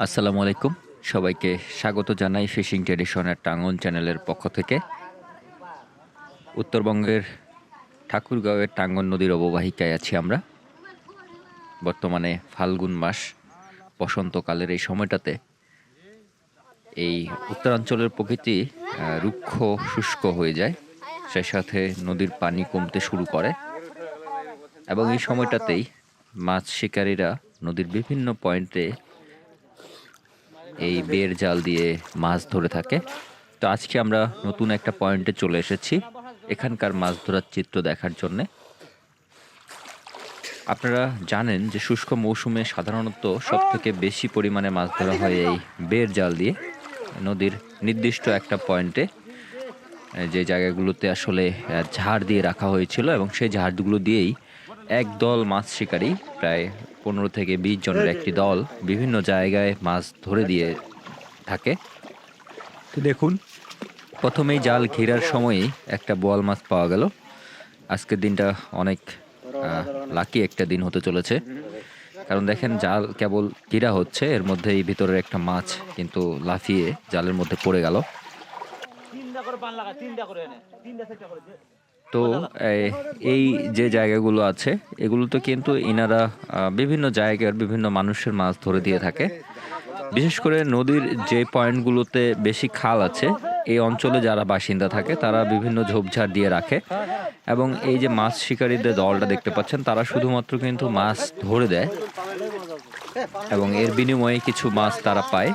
আসসালামু আলাইকুম, সবাইকে স্বাগত জানাই ফিশিং ট্রেডিশনের টাঙ্গন চ্যানেলের পক্ষ থেকে। উত্তরবঙ্গের ঠাকুরগাঁওয়ের টাঙ্গন নদীর অববাহিকায় আছি আমরা। বর্তমানে ফাল্গুন মাস, বসন্তকালের এই সময়টাতে এই উত্তরাঞ্চলের প্রকৃতি রুক্ষ শুষ্ক হয়ে যায়, সেই সাথে নদীর পানি কমতে শুরু করে এবং এই সময়টাতেই মাছ শিকারীরা নদীর বিভিন্ন পয়েন্টে এই বেড় জাল দিয়ে মাছ ধরে থাকে। তো আজকে আমরা নতুন একটা পয়েন্টে চলে এসেছি এখানকার মাছ ধরার চিত্র দেখার জন্যে। আপনারা জানেন যে শুষ্ক মৌসুমে সাধারণত সব থেকে বেশি পরিমাণে মাছ ধরা হয় এই বেড় জাল দিয়ে নদীর নির্দিষ্ট একটা পয়েন্টে, যে জায়গাগুলোতে আসলে ঝাড় দিয়ে রাখা হয়েছিল এবং সেই ঝাড়গুলো দিয়েই এক দল মাছ শিকারী, প্রায় 15 থেকে 20 জনের একটি দল, বিভিন্ন জায়গায় মাছ ধরে দিয়ে থাকে। তো দেখুন, প্রথমেই জাল ঘেরার সময়ই একটা বোয়াল মাছ পাওয়া গেল। আজকের দিনটা অনেক লাকি একটা দিন হতে চলেছে, কারণ দেখেন জাল কেবল ঘেরা হচ্ছে, এর মধ্যেই ভিতরের একটা মাছ কিন্তু লাফিয়ে জালের মধ্যে পড়ে গেল। তো এই যে জায়গাগুলো আছে এগুলোতে কিন্তু ইনারা বিভিন্ন জায়গার বিভিন্ন মানুষের মাছ ধরে দিয়ে থাকে। বিশেষ করে নদীর যে পয়েন্টগুলোতে বেশি খাল আছে এই অঞ্চলে যারা বাসিন্দা থাকে তারা বিভিন্ন ঝোপঝাড় দিয়ে রাখে এবং এই যে মাছ শিকারীদের দলটা দেখতে পাচ্ছেন তারা শুধুমাত্র কিন্তু মাছ ধরে দেয় এবং এর বিনিময়ে কিছু মাছ তারা পায়।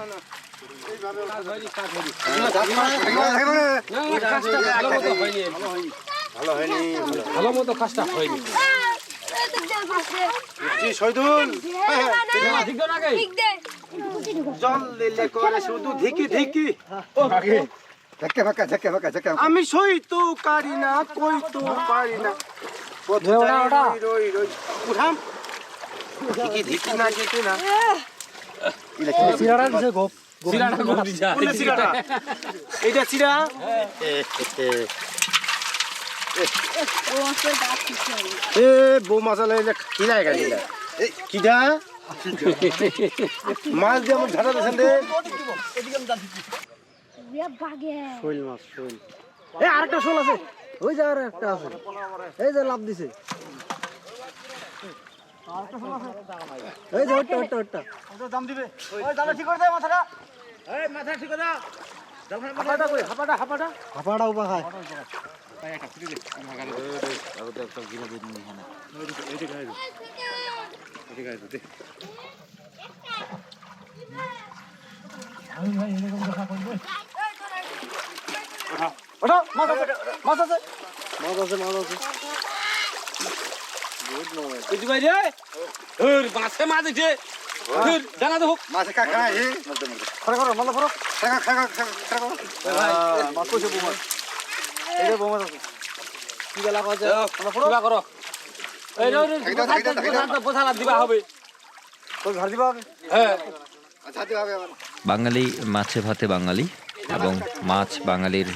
আমি সই তো পারি না, কই তো পারি না। উঠাম ধিকি না যেতে না। এইটা চিরা এ বউ মাসালা কিনায় গেল কিনা মাছ দিয়ে আমার ঝাঁটা দিয়েছেন রে। শৈল মাছ, শৈল। এই আরেকটা শোল আছে, ওই যে আর একটা আছে, এই যে লাভ দিছে। এই যে ওটা ওটা ওটা দাম দিবে। ওই দাম ঠিক করে দে মাথাটা। এই মাথা ঠিক করে দাও। হাপাটা কই? হাপাটা হাপাটা হাপাটা উপা খায়। ভাই একটা ফ্রি দে। মাগালে দে। আগতে একটা গিনা দিন নি হানা। এইটা খাই দে। এইটা খাই দে। আমি ভাই এরকম দেখা করবে। ওঠা ওঠা মাছ আছে মাছ আছে মাছ আছে মাছ আছে। Good morning. এই ভাই রে ওর মাছে মাছ আছে। ওর জানা তো মাছ কাকা হে মতে মতে খড়া করো মাল করো কাকা কাকা কাকা করো ভাই মাছ কইছে বোমা এই যে বোমা আছে কি গলা কইছে কিবা করো এই রে বোঝালা দিবা হবে তোর ঘর দিবা হবে। হ্যাঁ আচ্ছা দিবা হবে। বাঙালি মাছে ভাতে বাঙালি এবং মাছ বাঙালির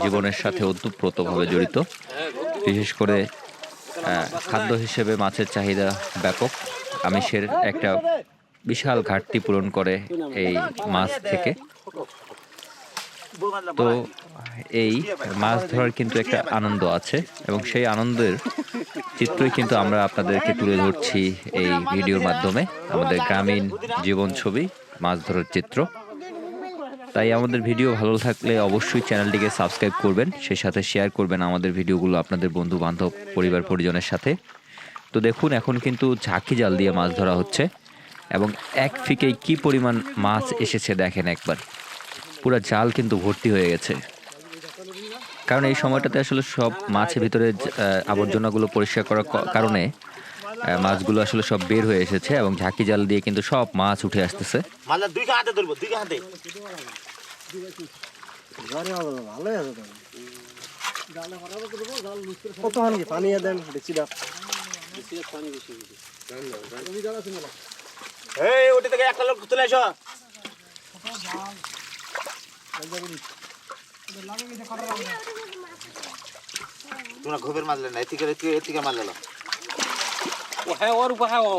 জীবনের সাথে ওতপ্রোতভাবে জড়িত। বিশেষ করে খাদ্য হিসেবে মাছের চাহিদা ব্যাপক, আমিষের একটা বিশাল ঘাটতি পূরণ করে এই মাছ থেকে। তো এই মাছ ধরার কিন্তু একটা আনন্দ আছে এবং সেই আনন্দের চিত্রই কিন্তু আমরা আপনাদেরকে তুলে ধরছি এই ভিডিওর মাধ্যমে, আমাদের গ্রামীণ জীবন ছবি, মাছ ধরার চিত্র। তাই আমাদের ভিডিও ভালো থাকলে অবশ্যই চ্যানেলটিকে সাবস্ক্রাইব করবেন, সেই সাথে শেয়ার করবেন আমাদের ভিডিওগুলো আপনাদের বন্ধু বান্ধব পরিবার পরিজনের সাথে। তো দেখুন, এখন কিন্তু ঝাঁকি জাল দিয়ে মাছ ধরা হচ্ছে এবং এক ফিকেই কি পরিমাণ মাছ এসেছে দেখেন একবার, পুরো জাল কিন্তু ভর্তি হয়ে গেছে। কারণ এই সময়টাতে আসলে সব মাছের ভিতরে আবর্জনাগুলো পরিষ্কার করার কারণে মাছগুলো আসলে সব বের হয়ে এসেছে এবং ঝাঁকি জাল দিয়ে কিন্তু সব মাছ উঠে আসতেছে। পানি দেন ওটি থেকে একটা লোক তুলে আসো। তোমরা ঘুবের মারলে না, এদিকে মারলে ও হ্যাঁ ওর উপর হ্যাঁ ও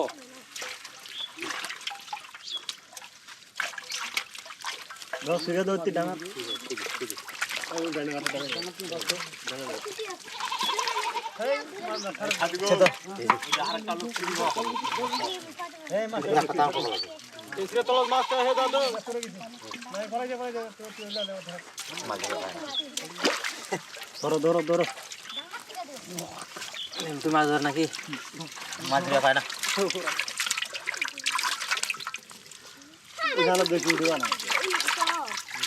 তুই মাছ ধর নাকি মাছ ধরে পায় না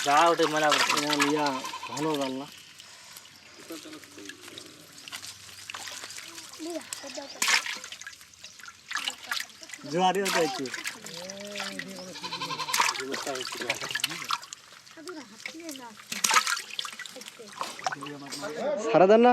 যা ওটা মেলা ভালো জানলা জোয়ারি হতে একটু সারা দেন না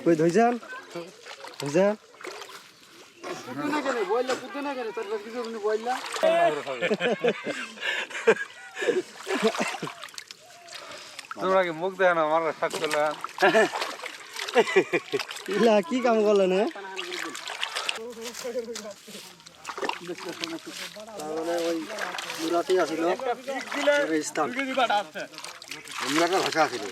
কই ধইছেন ধইছেন তোমরা কি মুখ দেয় না আমার শাক করলে ইলা কি কাম করলেন তাহলে ওই মুরাটি আসিল স্থান মুরাটা ভাষা আছিল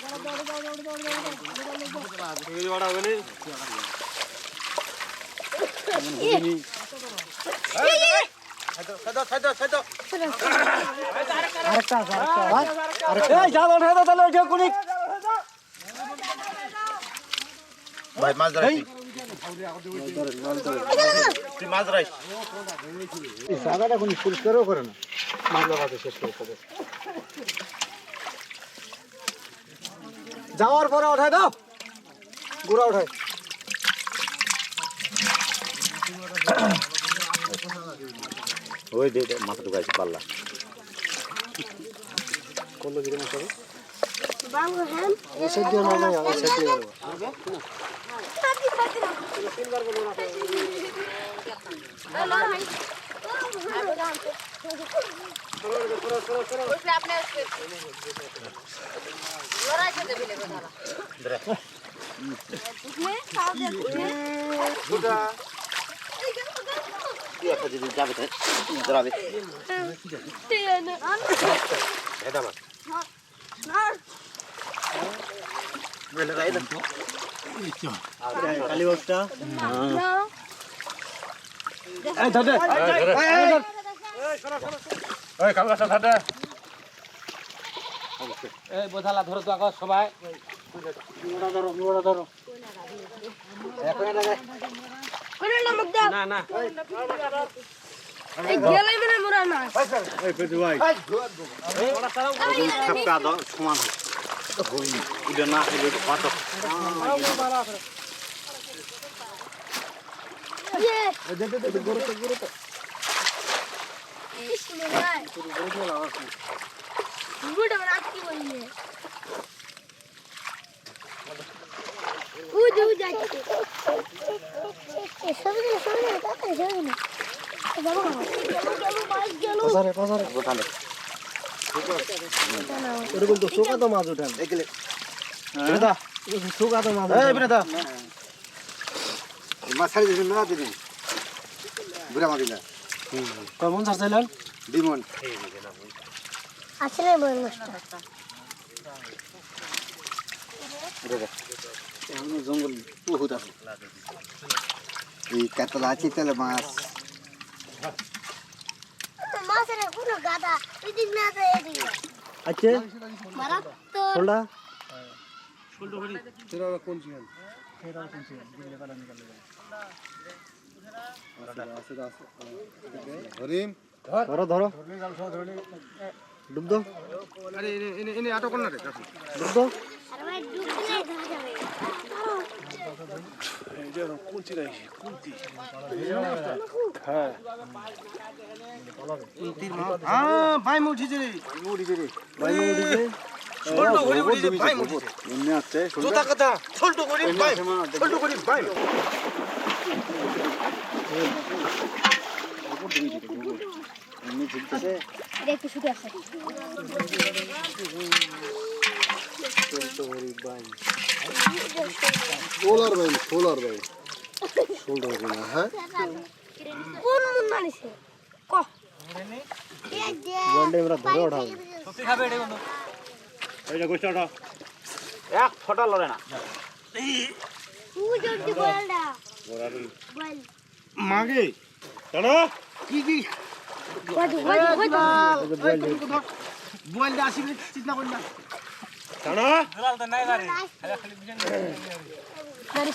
ভাই মাছ ধরাই তুই মাছ ধরাই জায়গাটা কোনো পরিষ্কারও করে না মাছ লাগাতে শেষ করে যাওয়ার পরে উঠাই দাও গুড়া উঠাই ওই দে মাথা ঢুকাইছি পাল্লা করলো কিরকম হবে বাবু হ্যাঁ এই সাইড দিয়ে না এই সাইড দিয়ে তিনবার বলো না আপনি লড়াই করতে দিলে কথা যাবে ধরাবে কালী বস্তা বোঝালা ধরো তো আগে সবাই ধরো না না সমান না এরকম তো চোখা তো মাছ উঠান চোখা তো মাছ মাছ ছাড়ি দিবেন না দিবেন বুড়া মাছ দিলা কেমন চাচ্ছিলেন ডিমন আসলে বই নষ্ট জঙ্গল বহুত আছে এই কাতলা আছে তাহলে মাছ মাছের কোনো গাদা এদিক না যায় এদিক আচ্ছা মারা তো ছোলা হরিম ধরো ধরো ডুব দো এনে আটক করনা রে ডুব দো আরে ভাই ডুব দিলে ধরা যাবে ভাই মুঠিছে রে ভাই উঠিছে ছোট করে উঠিছে ভাই মুঠিছে এমনি আছে জোতা কথা ছোট করে ভাই ছোট করে ভাই এটা একটু শুটে আছে সোলার ভাই শোল্ডার না হ্যাঁ কোন মন মানিছে ক এই যে বললে আমরা ধরে ওঠাও সত্যি খাবে এটা বন্ধু এই যে গোষ্ঠী ওঠো এক ফটা লড়ে না তুই জলদি বলডা বল মাগে চলো কি কি বল বললে আসিবে চিন্তা কর না চলো দুলাল তো নাই বারে খালি বিজন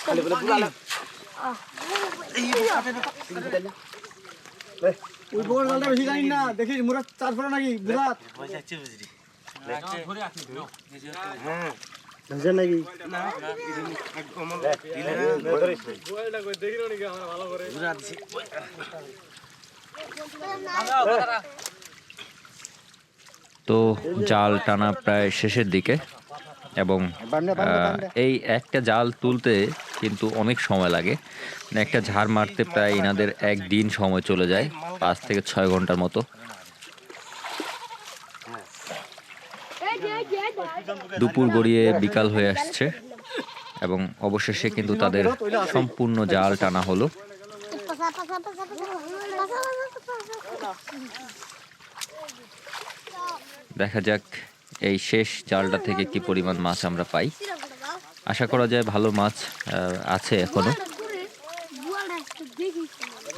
খালি বলে বুলালা ওই বড় গালটা বেশি জানি না দেখিস মোরা চার ফোড়া নাকি বুলাত পয়সা আছে বুঝলি ধরে আসি ধরো হ্যাঁ বুঝে নাকি না অমল দিলে ধরে বয়টা কই দেখিরো নাকি আমরা ভালো করে বুঝা দিছি তো জাল টানা প্রায় শেষের দিকে এবং এই একটা জাল তুলতে কিন্তু অনেক সময় লাগে মানে একটা ঝাড় মারতে প্রায় এনাদের একদিন সময় চলে যায় 5 থেকে 6 ঘন্টার মতো। দুপুর গড়িয়ে বিকাল হয়ে আসছে এবং অবশেষে কিন্তু তাদের সম্পূর্ণ জাল টানা হলো। দেখা যাক এই শেষ জালটা থেকে কি পরিমাণ মাছ আমরা পাই। আশা করা যায় ভালো মাছ আছে এখনো।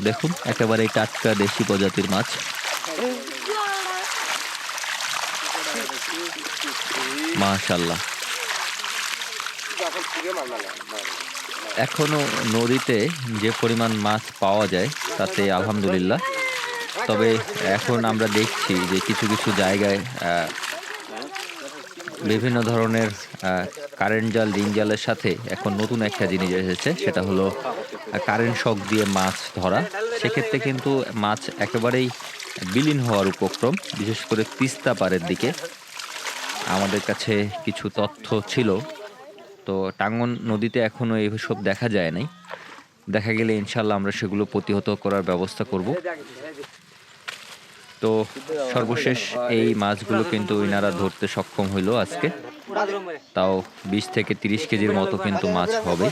দেখুন একেবারে টাটকা দেশি প্রজাতির মাছ। মাশাআল্লাহ, এখনো নদীতে যে পরিমাণ মাছ পাওয়া যায় তাতে আলহামদুলিল্লাহ। তবে এখন আমরা দেখছি যে কিছু কিছু জায়গায় বিভিন্ন ধরনের কারেন্ট জাল, রিং জালের সাথে এখন নতুন একটা জিনিস এসেছে, সেটা হলো কারেন্ট শক দিয়ে মাছ ধরা। সেক্ষেত্রে কিন্তু মাছ একেবারেই বিলীন হওয়ার উপক্রম, বিশেষ করে তিস্তা পাড়ের দিকে। আমাদের কাছে কিছু তথ্য ছিল, তো টাঙ্গন নদীতে এখনও এইসব দেখা যায় নাই। দেখা গেলে ইনশাল্লাহ আমরা সেগুলো প্রতিহত করার ব্যবস্থা করব। তো সর্বশেষ এই মাছগুলো কিন্তু ইনারা ধরতে সক্ষম হইল আজকে, তাও 20 থেকে 30 কেজির মতো কিন্তু মাছ হবে।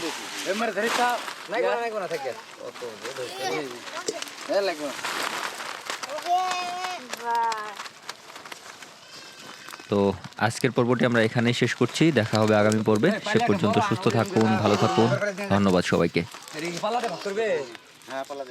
তো আজকের পর্বটি আমরা এখানেই শেষ করছি। দেখা হবে আগামী পর্বে। সে পর্যন্ত সুস্থ থাকুন, ভালো থাকুন। ধন্যবাদ সবাইকে। পালাতে করবে হ্যাঁ পালা